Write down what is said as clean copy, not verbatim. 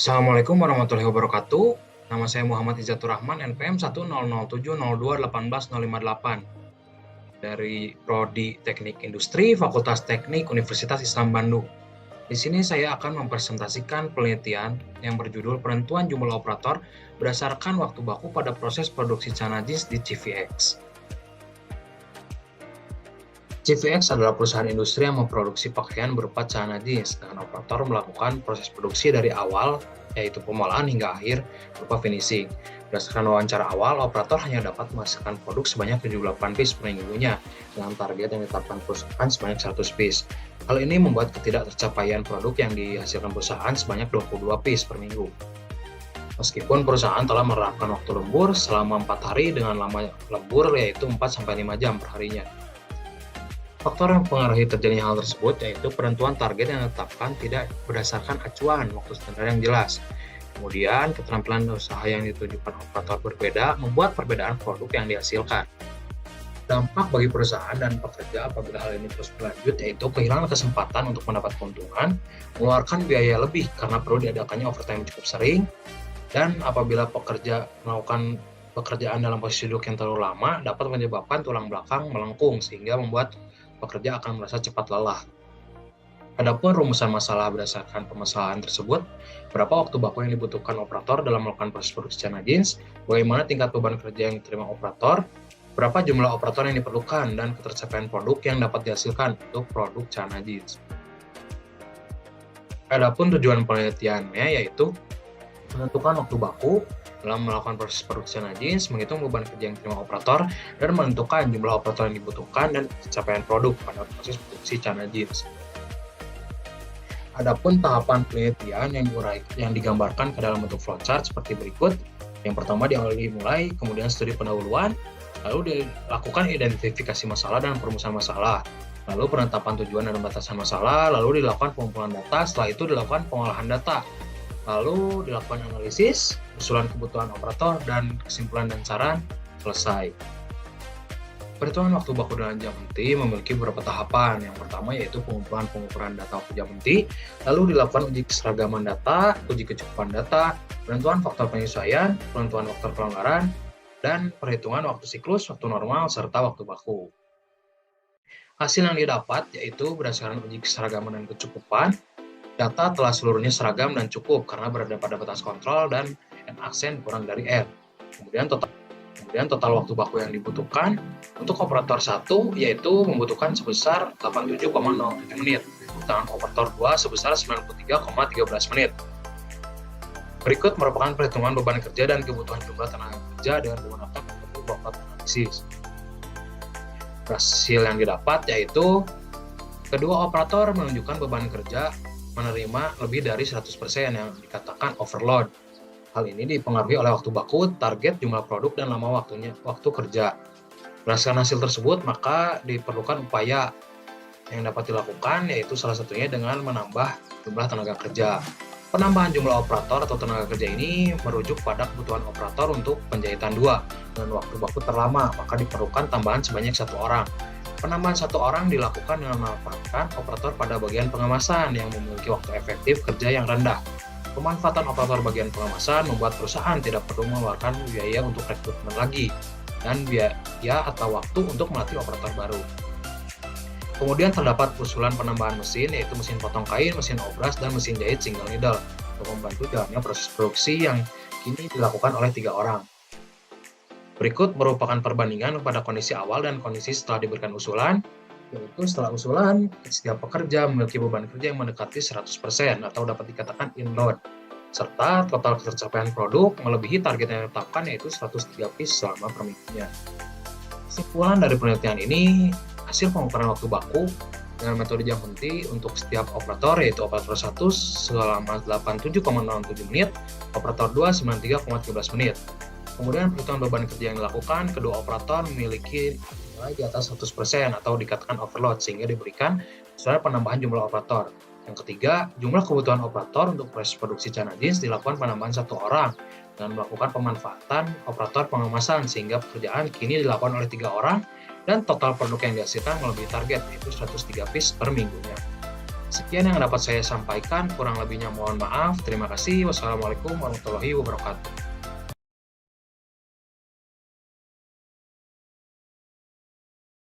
Assalamualaikum warahmatullahi wabarakatuh. Nama saya Muhammad Izzatur Rahman, NPM 1007002181508 dari Prodi Teknik Industri, Fakultas Teknik Universitas Islam Bandung. Di sini saya akan mempresentasikan penelitian yang berjudul penentuan jumlah operator berdasarkan waktu baku pada proses produksi celana jeans di CVX. CVX adalah perusahaan industri yang memproduksi pakaian berupa celana jeans dengan operator melakukan proses produksi dari awal, yaitu pemolahan hingga akhir berupa finishing. Berdasarkan wawancara awal, operator hanya dapat menghasilkan produk sebanyak 78 piece per minggunya dengan target yang ditetapkan perusahaan sebanyak 100 piece. Hal ini membuat ketidaktercapaian produk yang dihasilkan perusahaan sebanyak 22 piece per minggu. Meskipun perusahaan telah menerapkan waktu lembur selama 4 hari dengan lama lembur yaitu 4-5 jam per harinya. Faktor yang mempengaruhi terjadinya hal tersebut yaitu penentuan target yang ditetapkan tidak berdasarkan acuan waktu standar yang jelas. Kemudian, keterampilan usaha yang ditujukan operator berbeda membuat perbedaan produk yang dihasilkan. Dampak bagi perusahaan dan pekerja apabila hal ini terus berlanjut yaitu kehilangan kesempatan untuk mendapat keuntungan, mengeluarkan biaya lebih karena perlu diadakannya overtime cukup sering, dan apabila pekerja melakukan pekerjaan dalam posisi duduk yang terlalu lama dapat menyebabkan tulang belakang melengkung sehingga membuat pekerja akan merasa cepat lelah. Adapun rumusan masalah berdasarkan permasalahan tersebut, berapa waktu baku yang dibutuhkan operator dalam melakukan proses produksi celana jeans, bagaimana tingkat beban kerja yang diterima operator, berapa jumlah operator yang diperlukan, dan ketercapaian produk yang dapat dihasilkan untuk produk celana jeans. Adapun tujuan penelitiannya yaitu menentukan waktu baku dalam melakukan proses produksi celana jeans, menghitung beban kerja yang diterima operator, dan menentukan jumlah operator yang dibutuhkan dan pencapaian produk pada proses produksi celana jeans. Adapun tahapan penelitian yang digambarkan ke dalam bentuk flowchart seperti berikut. Yang pertama dimulai, kemudian studi pendahuluan, lalu dilakukan identifikasi masalah dan perumusan masalah, lalu penetapan tujuan dan batasan masalah, lalu dilakukan pengumpulan data, setelah itu dilakukan pengolahan data, lalu dilakukan analisis, usulan kebutuhan operator, dan kesimpulan dan saran selesai. Perhitungan waktu baku dalam jam henti memiliki beberapa tahapan. Yang pertama yaitu pengumpulan pengukuran data waktu jam henti, lalu dilakukan uji keseragaman data, uji kecukupan data, penentuan faktor penyesuaian, penentuan faktor pelanggaran, dan perhitungan waktu siklus, waktu normal, serta waktu baku. Hasil yang didapat yaitu berdasarkan uji keseragaman dan kecukupan, data telah seluruhnya seragam dan cukup karena berada pada batas kontrol dan N aksen kurang dari R. Kemudian total waktu baku yang dibutuhkan untuk operator 1 yaitu membutuhkan sebesar 87,07 menit, sedangkan operator 2 sebesar 93,13 menit. Berikut merupakan perhitungan beban kerja dan kebutuhan jumlah tenaga kerja dengan menggunakan metode Bokot analisis. Hasil yang didapat yaitu kedua operator menunjukkan beban kerja menerima lebih dari 100% yang dikatakan overload. Hal ini dipengaruhi oleh waktu baku, target jumlah produk, dan lama waktu kerja. Berdasarkan hasil tersebut, maka diperlukan upaya yang dapat dilakukan, yaitu salah satunya dengan menambah jumlah tenaga kerja. Penambahan jumlah operator atau tenaga kerja ini merujuk pada kebutuhan operator untuk penjahitan 2 dengan waktu baku terlama, maka diperlukan tambahan sebanyak 1 orang. Penambahan 1 orang dilakukan dengan memanfaatkan operator pada bagian pengemasan yang memiliki waktu efektif kerja yang rendah. Pemanfaatan operator bagian pengemasan membuat perusahaan tidak perlu mengeluarkan biaya untuk rekrutmen lagi dan biaya atau waktu untuk melatih operator baru. Kemudian terdapat usulan penambahan mesin yaitu mesin potong kain, mesin obras, dan mesin jahit single needle untuk membantu jalannya proses produksi yang kini dilakukan oleh 3 orang. Berikut merupakan perbandingan pada kondisi awal dan kondisi setelah diberikan usulan, yaitu setelah usulan, setiap pekerja memiliki beban kerja yang mendekati 100% atau dapat dikatakan inload, serta total ketercapaian produk melebihi target yang ditetapkan yaitu 103 piece selama per minggunya. Kesimpulan dari penelitian ini, hasil pengukuran waktu baku dengan metode jam henti untuk setiap operator yaitu operator 1 selama 87,07 menit, operator 2 93,13 menit. Kemudian perhitungan beban kerja yang dilakukan, kedua operator memiliki nilai di atas 100% atau dikatakan overload sehingga diberikan usulan penambahan jumlah operator. Yang ketiga, jumlah kebutuhan operator untuk proses produksi celana jeans dilakukan penambahan 1 orang dengan melakukan pemanfaatan operator pengemasan sehingga pekerjaan kini dilakukan oleh 3 orang dan total produk yang dihasilkan melebihi target yaitu 103 piece per minggunya. Sekian yang dapat saya sampaikan, kurang lebihnya mohon maaf. Terima kasih. Wassalamualaikum warahmatullahi wabarakatuh.